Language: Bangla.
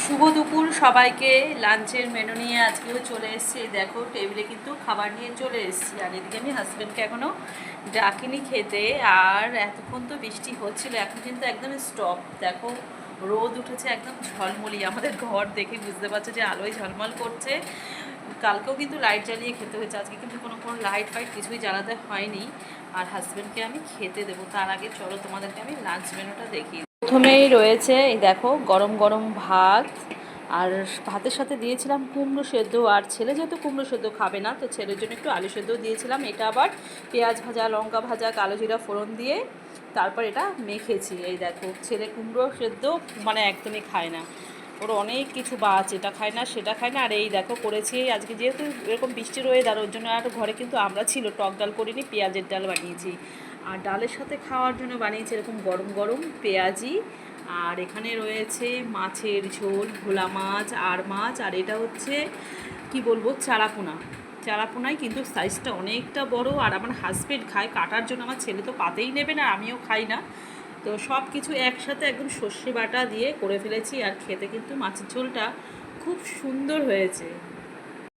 শুভ দুপুর সবাইকে। লাঞ্চের মেনু নিয়ে আজকেও চলে এসেছি। দেখো টেবিলে কিন্তু খাবার নিয়ে চলে এসেছি। আর এদিকে আমি হাজব্যান্ডকে এখনও ডাকিনি খেতে। আর এতক্ষণ তো বৃষ্টি হচ্ছিল, এখন কিন্তু একদম স্টপ। দেখো রোদ উঠেছে একদম ঝলমলি। আমাদের ঘর দেখে বুঝতে পারছো যে আলোয় ঝলমল করছে। কালকেও কিন্তু লাইট জ্বালিয়ে খেতে হয়েছে, আজকে কিন্তু কোনো লাইট ফাইট কিছুই জ্বালাতে হয়নি। আর হাজব্যান্ডকে আমি খেতে দেবো, তার আগে চলো তোমাদেরকে আমি লাঞ্চ মেনুটা দেখি। প্রথমেই রয়েছে এই দেখো গরম গরম ভাত, আর ভাতের সাথে দিয়েছিলাম কুমড়ো সেদ্ধ। আর ছেলে যেহেতু কুমড়ো সেদ্ধ খাবে না, তো ছেলের জন্য একটু আলু সেদ্ধ দিয়েছিলাম। এটা আবার পেঁয়াজ ভাজা, লঙ্কা ভাজা, কালো জিরা ফোড়ন দিয়ে তারপর এটা মেখেছি। এই দেখো ছেলে কুমড়ো সেদ্ধ মানে একদমই খায় না, ওর অনেক কিছু বাচ, এটা খায় না সেটা খায় না। আর এই দেখো করেছি আজকে যেহেতু এরকম বৃষ্টির ওয়েদার, ওর জন্য আর ঘরে কিন্তু আমরা ছিল, টক ডাল করিনি, পেঁয়াজের ডাল বানিয়েছি। আর ডালের সাথে খাওয়ার জন্য বানিয়েছি এরকম গরম গরম পেঁয়াজি। আর এখানে রয়েছে মাছের ঝোল, ভোলা মাছ, আর মাছ। আর এটা হচ্ছে কি বলবো, চারাপোনা। চারাপোনায় কিন্তু সাইজটা অনেকটা বড়। আর আমার হাজব্যান্ড খায়, কাটার জন্য আমার ছেলে তো পাতেই নেবে না, আমিও খাই না। তো সব কিছু একসাথে একদম সর্ষে বাটা দিয়ে করে ফেলেছি। আর খেতে কিন্তু মাছের ঝোলটা খুব সুন্দর হয়েছে।